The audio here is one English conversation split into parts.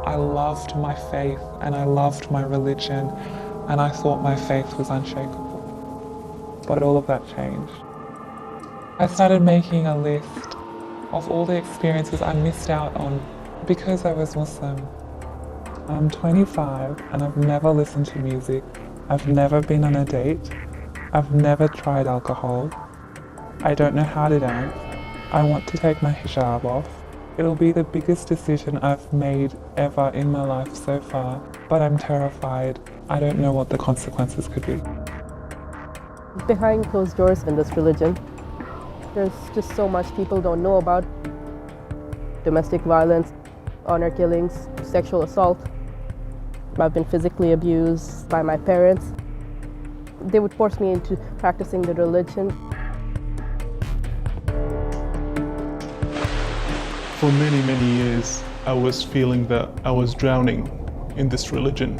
I loved my faith and I loved my religion and I thought my faith was unshakable. But all of that changed. I started making a list of all the experiences I missed out on because I was Muslim. I'm 25 and I've never listened to music. I've never been on a date. I've never tried alcohol. I don't know how to dance. I want to take my hijab off. It'll be the biggest decision I've made ever in my life so far, but I'm terrified. I don't know what the consequences could be. Behind closed doors in this religion, there's just so much people don't know about. Domestic violence, honor killings, sexual assault. I've been physically abused by my parents. They would force me into practicing the religion. For many, many years, I was feeling that I was drowning in this religion.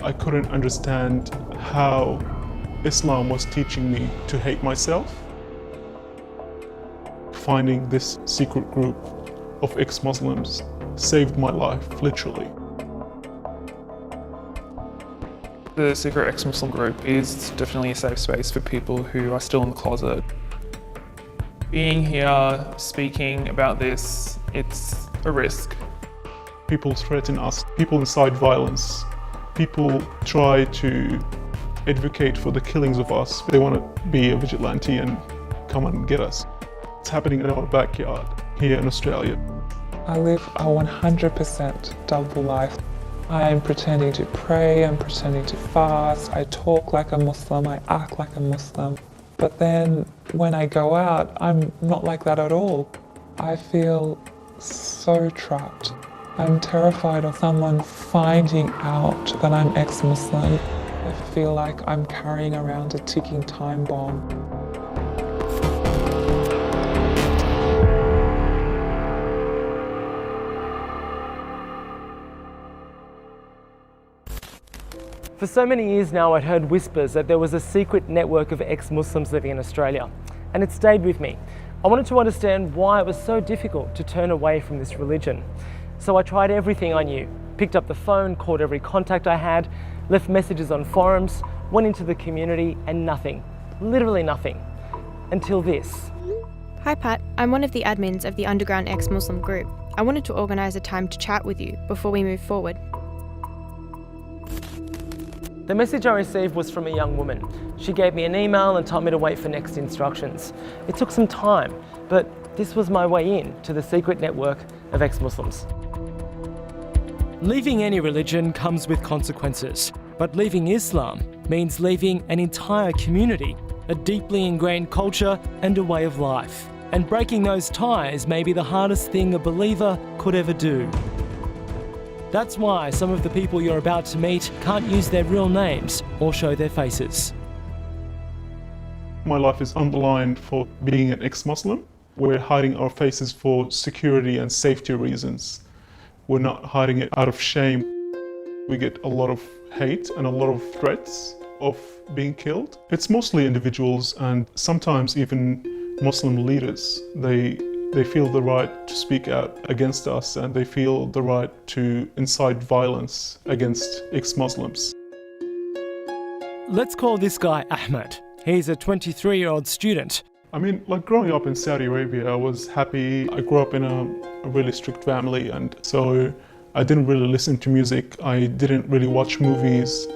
I couldn't understand how Islam was teaching me to hate myself. Finding this secret group of ex-Muslims saved my life, literally. The secret ex-Muslim group is definitely a safe space for people who are still in the closet. Being here, speaking about this, it's a risk. People threaten us, people incite violence, people try to advocate for the killings of us. They want to be a vigilante and come and get us. It's happening in our backyard here in Australia. I live a 100% double life. I am pretending to pray, I'm pretending to fast, I talk like a Muslim, I act like a Muslim. But then when I go out, I'm not like that at all. I feel so trapped. I'm terrified of someone finding out that I'm ex-Muslim. I feel like I'm carrying around a ticking time bomb. For so many years now, I'd heard whispers that there was a secret network of ex-Muslims living in Australia, and it stayed with me. I wanted to understand why it was so difficult to turn away from this religion. So I tried everything I knew, picked up the phone, called every contact I had, left messages on forums, went into the community, and nothing, literally nothing, until this. Hi Pat, I'm one of the admins of the underground ex-Muslim group. I wanted to organise a time to chat with you before we move forward. The message I received was from a young woman. She gave me an email and told me to wait for next instructions. It took some time, but this was my way in to the secret network of ex-Muslims. Leaving any religion comes with consequences, but leaving Islam means leaving an entire community, a deeply ingrained culture and a way of life. And breaking those ties may be the hardest thing a believer could ever do. That's why some of the people you're about to meet can't use their real names or show their faces. My life is on the line for being an ex-Muslim. We're hiding our faces for security and safety reasons. We're not hiding it out of shame. We get a lot of hate and a lot of threats of being killed. It's mostly individuals and sometimes even Muslim leaders. They feel the right to speak out against us and they feel the right to incite violence against ex-Muslims. Let's call this guy Ahmed. He's a 23-year-old student. I mean, like growing up in Saudi Arabia, I was happy. I grew up in a really strict family and so I didn't really listen to music. I didn't really watch movies.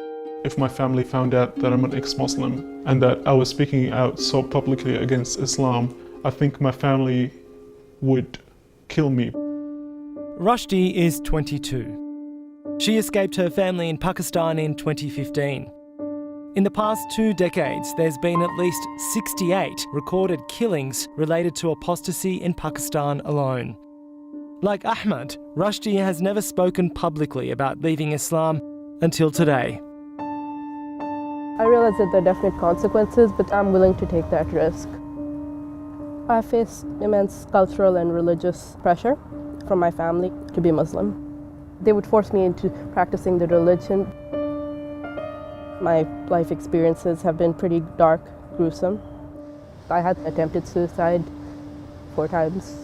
If my family found out that I'm an ex-Muslim and that I was speaking out so publicly against Islam, I think my family would kill me. Rushdie is 22. She escaped her family in Pakistan in 2015. In the past 2 decades, there's been at least 68 recorded killings related to apostasy in Pakistan alone. Like Ahmed, Rushdie has never spoken publicly about leaving Islam until today. I realize that there are definite consequences, but I'm willing to take that risk. I faced immense cultural and religious pressure from my family to be Muslim. They would force me into practicing the religion. My life experiences have been pretty dark, gruesome. I had attempted suicide 4 times.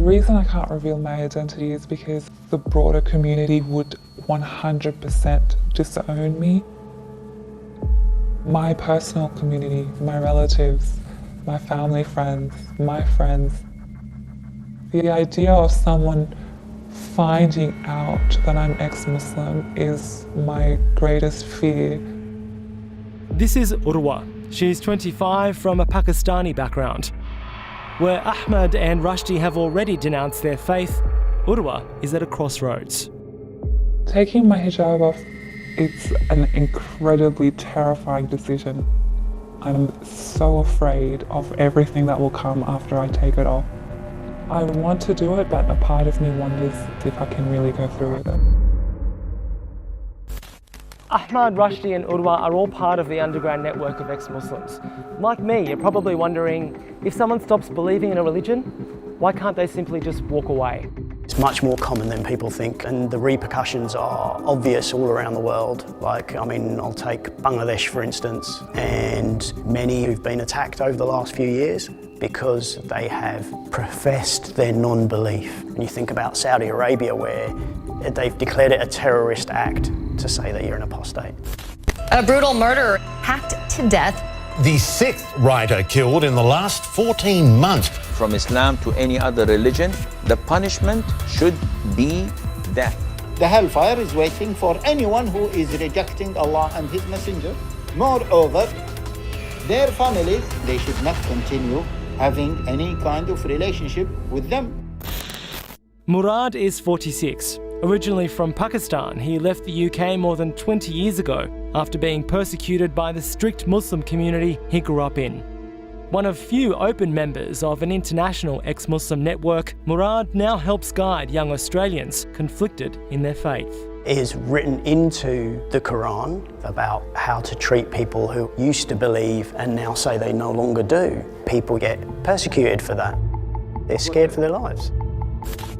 reason I can't reveal my identity is because the broader community would 100% disown me. My personal community, my relatives, my family friends, my friends. The idea of someone finding out that I'm ex-Muslim is my greatest fear. This is Urwa. She's 25 from a Pakistani background. Where Ahmad and Rushdie have already denounced their faith, Urwa is at a crossroads. Taking my hijab off, it's an incredibly terrifying decision. I'm so afraid of everything that will come after I take it off. I want to do it, but a part of me wonders if I can really go through with it. Ahmad, Rushdie and Urwa are all part of the underground network of ex-Muslims. Like me, you're probably wondering, if someone stops believing in a religion, why can't they simply just walk away? It's much more common than people think, and the repercussions are obvious all around the world. I'll take Bangladesh for instance, and many who've been attacked over the last few years because they have professed their non-belief. When you think about Saudi Arabia, where they've declared it a terrorist act to say that you're an apostate. A brutal murder, hacked to death. The sixth writer killed in the last 14 months. From Islam to any other religion, the punishment should be death. The hellfire is waiting for anyone who is rejecting Allah and His Messenger. Moreover, their families, they should not continue having any kind of relationship with them. Murad is 46. Originally from Pakistan, he left the UK more than 20 years ago after being persecuted by the strict Muslim community he grew up in. One of few open members of an international ex-Muslim network, Murad now helps guide young Australians conflicted in their faith. It is written into the Quran about how to treat people who used to believe and now say they no longer do. People get persecuted for that. They're scared for their lives.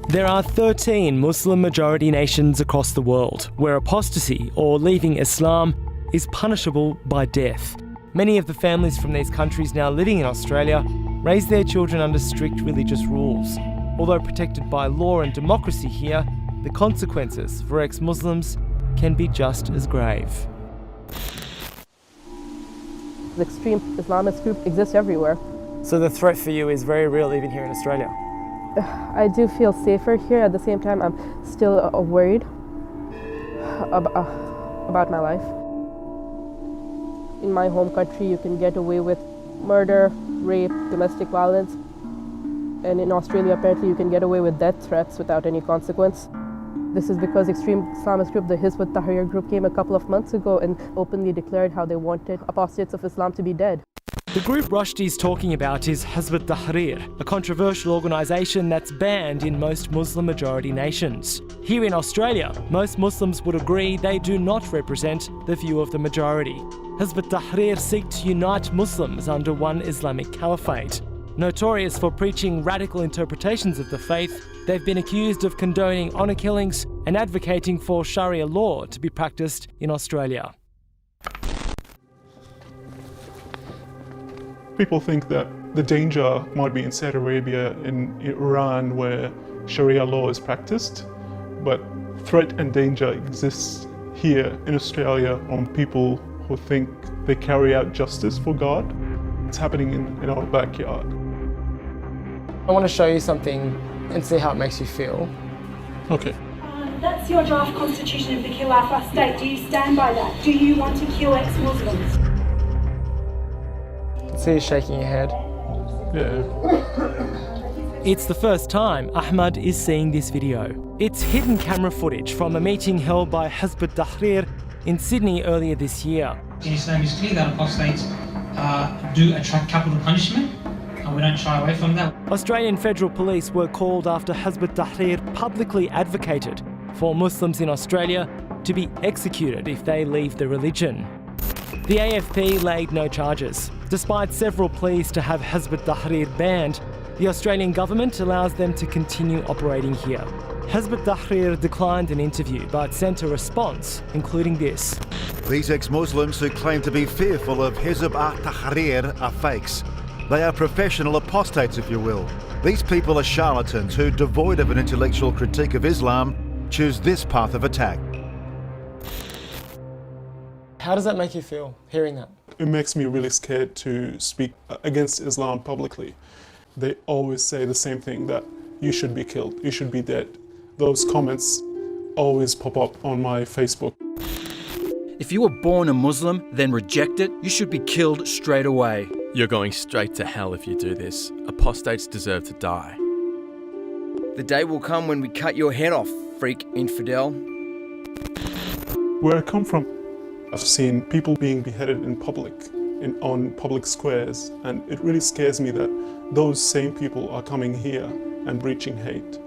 There are 13 Muslim-majority nations across the world where apostasy or leaving Islam is punishable by death. Many of the families from these countries now living in Australia raise their children under strict religious rules. Although protected by law and democracy here, the consequences for ex-Muslims can be just as grave. The extreme Islamist group exists everywhere. So the threat for you is very real even here in Australia? I do feel safer here. At the same time, I'm still worried about my life. In my home country, you can get away with murder, rape, domestic violence. And in Australia, apparently, you can get away with death threats without any consequence. This is because extreme Islamist group, the Hizb ut-Tahrir group, came a couple of months ago and openly declared how they wanted apostates of Islam to be dead. The group Rushdie's talking about is Hizb ut-Tahrir, a controversial organisation that's banned in most Muslim-majority nations. Here in Australia, most Muslims would agree they do not represent the view of the majority. Hizb ut-Tahrir seek to unite Muslims under one Islamic caliphate. Notorious for preaching radical interpretations of the faith, they've been accused of condoning honour killings and advocating for Sharia law to be practiced in Australia. People think that the danger might be in Saudi Arabia, in Iran, where Sharia law is practiced, but threat and danger exists here in Australia on people who think they carry out justice for God. It's happening in our backyard. I want to show you something and see how it makes you feel. Okay. That's your draft constitution of the Khilafah state. Do you stand by that? Do you want to kill ex-Muslims? See you shaking your head. Yeah. It's the first time Ahmad is seeing this video. It's hidden camera footage from a meeting held by Hizb ut-Tahrir in Sydney earlier this year. In Islam, it's clear that apostates do attract capital punishment, and we don't shy away from that. Australian Federal Police were called after Hizb ut-Tahrir publicly advocated for Muslims in Australia to be executed if they leave the religion. The AFP laid no charges. Despite several pleas to have Hizb ut-Tahrir banned, the Australian government allows them to continue operating here. Hizb ut-Tahrir declined an interview but sent a response, including this. These ex-Muslims who claim to be fearful of Hizb ut-Tahrir are fakes. They are professional apostates, if you will. These people are charlatans who, devoid of an intellectual critique of Islam, choose this path of attack. How does that make you feel, hearing that? It makes me really scared to speak against Islam publicly. They always say the same thing, that you should be killed, you should be dead. Those comments always pop up on my Facebook. If you were born a Muslim, then reject it, you should be killed straight away. You're going straight to hell if you do this. Apostates deserve to die. The day will come when we cut your head off, freak infidel. Where I come from, I've seen people being beheaded in public, on public squares, and it really scares me that those same people are coming here and breaching hate.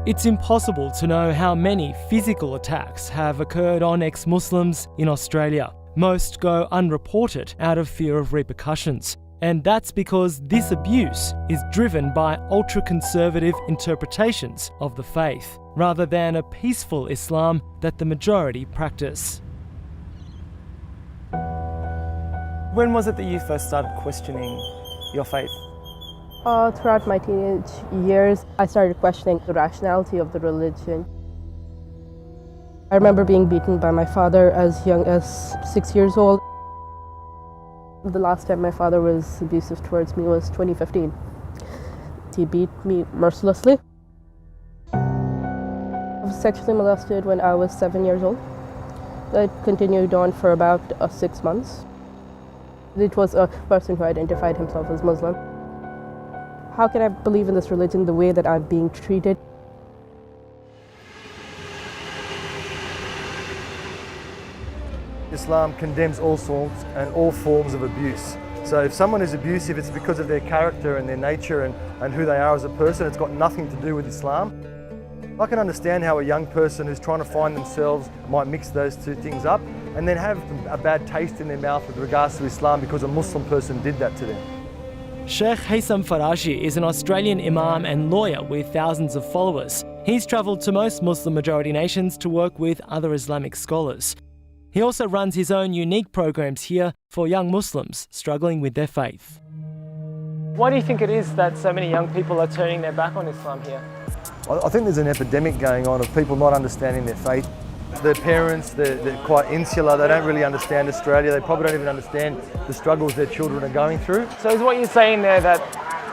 It's impossible to know how many physical attacks have occurred on ex-Muslims in Australia. Most go unreported out of fear of repercussions. And that's because this abuse is driven by ultra-conservative interpretations of the faith, rather than a peaceful Islam that the majority practice. When was it that you first started questioning your faith? Throughout my teenage years, I started questioning the rationality of the religion. I remember being beaten by my father as young as 6 years old. The last time my father was abusive towards me was 2015. He beat me mercilessly. I was sexually molested when I was 7 years old. That continued on for about 6 months. It was a person who identified himself as Muslim. How can I believe in this religion the way that I'm being treated? Islam condemns all sorts and all forms of abuse. So if someone is abusive, it's because of their character and their nature and who they are as a person. It's got nothing to do with Islam. I can understand how a young person who's trying to find themselves might mix those two things up and then have a bad taste in their mouth with regards to Islam because a Muslim person did that to them. Sheikh Haitham Farashi is an Australian imam and lawyer with thousands of followers. He's travelled to most Muslim-majority nations to work with other Islamic scholars. He also runs his own unique programs here for young Muslims struggling with their faith. Why do you think it is that so many young people are turning their back on Islam here? I think there's an epidemic going on of people not understanding their faith. Their parents, they're quite insular, they don't really understand Australia, they probably don't even understand the struggles their children are going through. So is what you're saying there that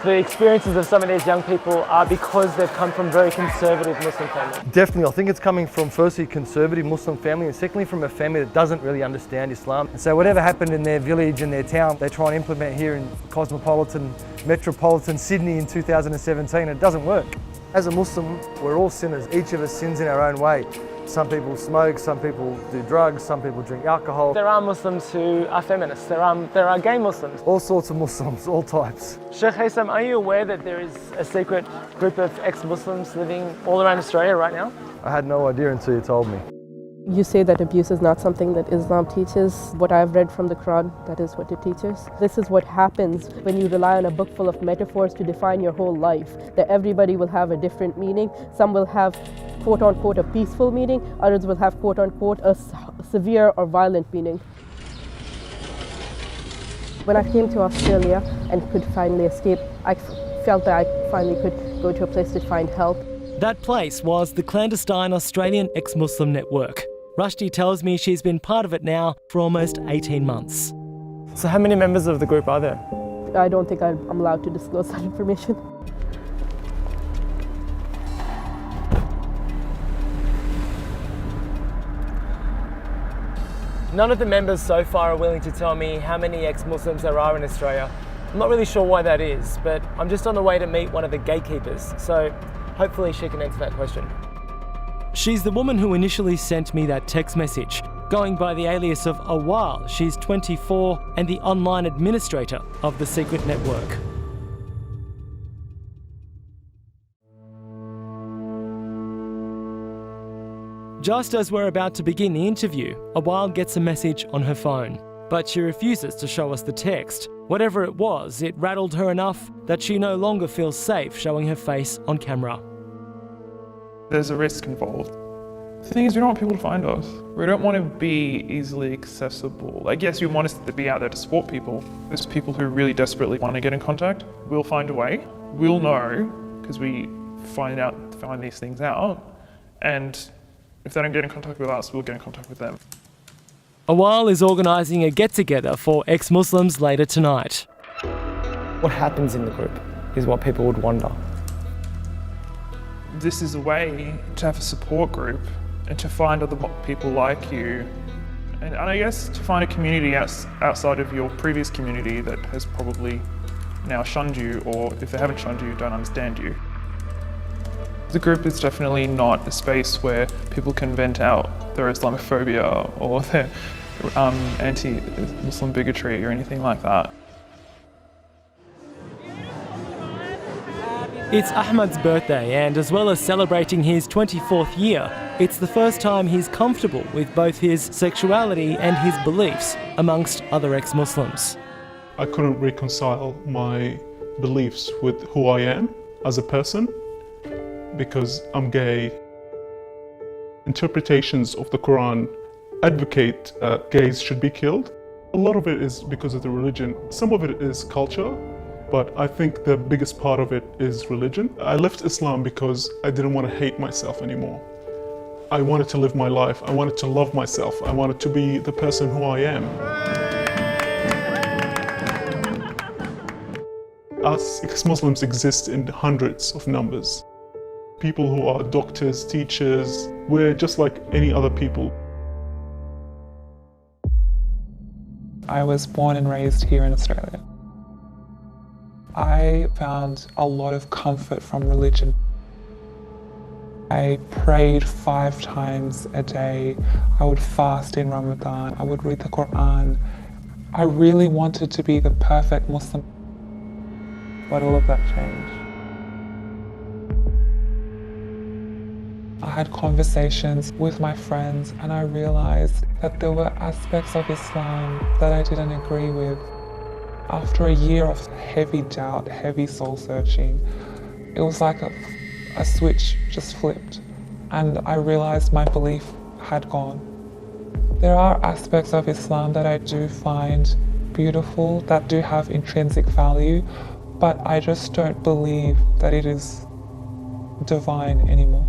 the experiences of some of these young people are because they've come from very conservative Muslim families? Definitely, I think it's coming from firstly a conservative Muslim family and secondly from a family that doesn't really understand Islam. And so whatever happened in their village and their town, they try and implement here in metropolitan Sydney in 2017, and it doesn't work. As a Muslim, we're all sinners, each of us sins in our own way. Some people smoke, some people do drugs, some people drink alcohol. There are Muslims who are feminists, there are gay Muslims. All sorts of Muslims, all types. Sheikh Haitham, are you aware that there is a secret group of ex-Muslims living all around Australia right now? I had no idea until you told me. You say that abuse is not something that Islam teaches. What I've read from the Quran, that is what it teaches. This is what happens when you rely on a book full of metaphors to define your whole life. That everybody will have a different meaning. Some will have quote-unquote a peaceful meaning, others will have quote-unquote a severe or violent meaning. When I came to Australia and could finally escape, I felt that I finally could go to a place to find help. That place was the clandestine Australian ex-Muslim network. Rushdie tells me she's been part of it now for almost 18 months. So how many members of the group are there? I don't think I'm allowed to disclose that information. None of the members so far are willing to tell me how many ex-Muslims there are in Australia. I'm not really sure why that is, but I'm just on the way to meet one of the gatekeepers, so hopefully she can answer that question. She's the woman who initially sent me that text message. Going by the alias of Awal, she's 24 and the online administrator of the secret network. Just as we're about to begin the interview, Awal gets a message on her phone, but she refuses to show us the text. Whatever it was, it rattled her enough that she no longer feels safe showing her face on camera. There's a risk involved. The thing is, we don't want people to find us. We don't want to be easily accessible. Like, yes, we want us to be out there to support people. There's people who really desperately want to get in contact. We'll find a way. We'll know, because we find these things out. And if they don't get in contact with us, we'll get in contact with them. Awal is organising a get-together for ex-Muslims later tonight. What happens in the group is what people would wonder. This is a way to have a support group and to find other people like you. And I guess to find a community outside of your previous community that has probably now shunned you, or if they haven't shunned you, don't understand you. The group is definitely not a space where people can vent out their Islamophobia or their anti-Muslim bigotry or anything like that. It's Ahmad's birthday, and as well as celebrating his 24th year, it's the first time he's comfortable with both his sexuality and his beliefs, amongst other ex-Muslims. I couldn't reconcile my beliefs with who I am as a person because I'm gay. Interpretations of the Quran advocate gays should be killed. A lot of it is because of the religion. Some of it is culture, but I think the biggest part of it is religion. I left Islam because I didn't want to hate myself anymore. I wanted to live my life. I wanted to love myself. I wanted to be the person who I am. Us ex-Muslims exist in hundreds of numbers. People who are doctors, teachers, we're just like any other people. I was born and raised here in Australia. I found a lot of comfort from religion. I prayed 5 times a day. I would fast in Ramadan. I would read the Quran. I really wanted to be the perfect Muslim, but all of that changed. I had conversations with my friends and I realized that there were aspects of Islam that I didn't agree with. After a year of heavy doubt, heavy soul searching, it was like a switch just flipped and I realized my belief had gone. There are aspects of Islam that I do find beautiful, that do have intrinsic value, but I just don't believe that it is divine anymore.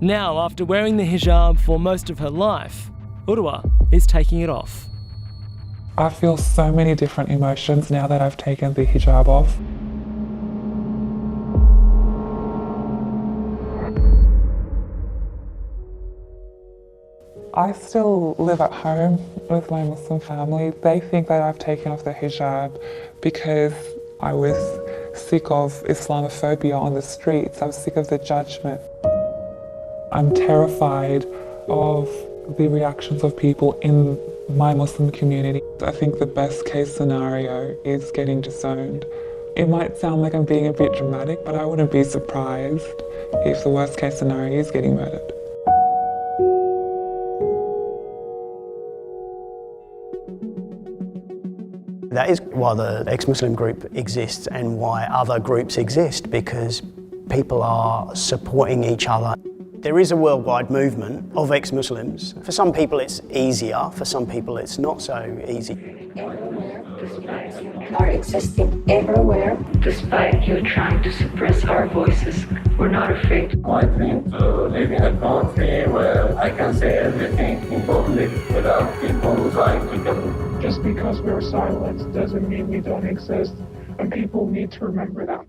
Now, after wearing the hijab for most of her life, Urwa is taking it off. I feel so many different emotions now that I've taken the hijab off. I still live at home with my Muslim family. They think that I've taken off the hijab because I was sick of Islamophobia on the streets. I was sick of the judgment. I'm terrified of the reactions of people in my Muslim community. I think the best case scenario is getting disowned. It might sound like I'm being a bit dramatic, but I wouldn't be surprised if the worst case scenario is getting murdered. That is why the ex-Muslim group exists and why other groups exist, because people are supporting each other. There is a worldwide movement of ex-Muslims. For some people it's easier, for some people it's not so easy. Are existing everywhere, despite you trying to suppress our voices. We're not afraid. I think living in a country where I can say everything in public without people trying to kill me. Just because we're silent doesn't mean we don't exist, and people need to remember that.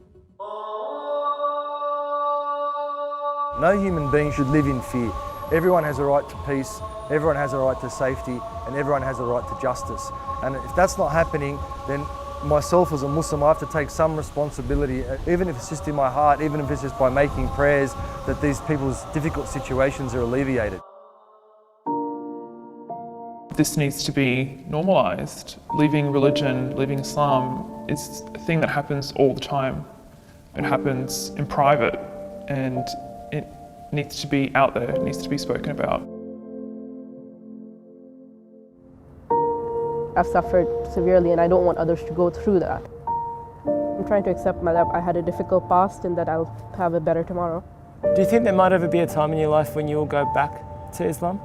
No human being should live in fear. Everyone has a right to peace, everyone has a right to safety, and everyone has a right to justice. And if that's not happening, then myself as a Muslim, I have to take some responsibility, even if it's just in my heart, even if it's just by making prayers, that these people's difficult situations are alleviated. This needs to be normalised. Leaving religion, leaving Islam is a thing that happens all the time. It happens in private and it needs to be out there, it needs to be spoken about. I've suffered severely and I don't want others to go through that. I'm trying to accept that I had a difficult past and that I'll have a better tomorrow. Do you think there might ever be a time in your life when you'll go back to Islam?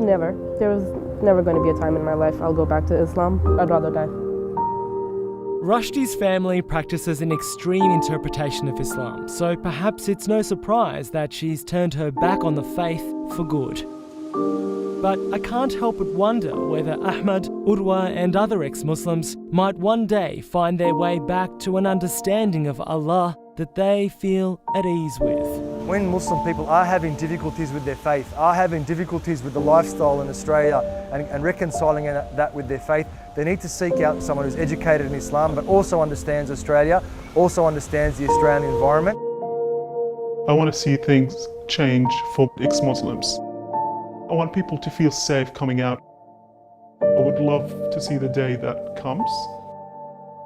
Never. There was never going to be a time in my life I'll go back to Islam. I'd rather die. Rushdie's family practices an extreme interpretation of Islam, so perhaps it's no surprise that she's turned her back on the faith for good. But I can't help but wonder whether Ahmad, Urwa and other ex-Muslims might one day find their way back to an understanding of Allah that they feel at ease with. When Muslim people are having difficulties with their faith, are having difficulties with the lifestyle in Australia and reconciling that with their faith, they need to seek out someone who's educated in Islam but also understands Australia, also understands the Australian environment. I want to see things change for ex-Muslims. I want people to feel safe coming out. I would love to see the day that comes.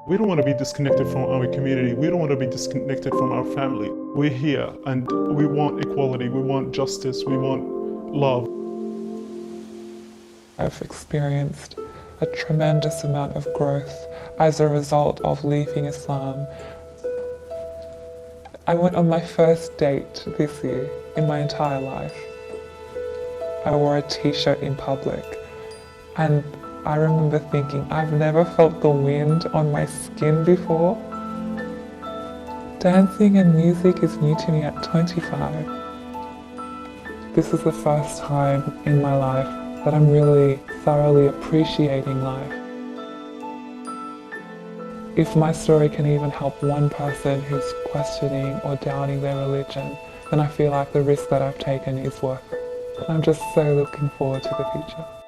We don't want to be disconnected from our community. We don't want to be disconnected from our family. We're here and we want equality, we want justice, we want love. I've experienced a tremendous amount of growth as a result of leaving Islam. I went on my first date this year in my entire life. I wore a t-shirt in public and I remember thinking, I've never felt the wind on my skin before. Dancing and music is new to me at 25. This is the first time in my life that I'm really thoroughly appreciating life. If my story can even help one person who's questioning or doubting their religion, then I feel like the risk that I've taken is worth it. I'm just so looking forward to the future.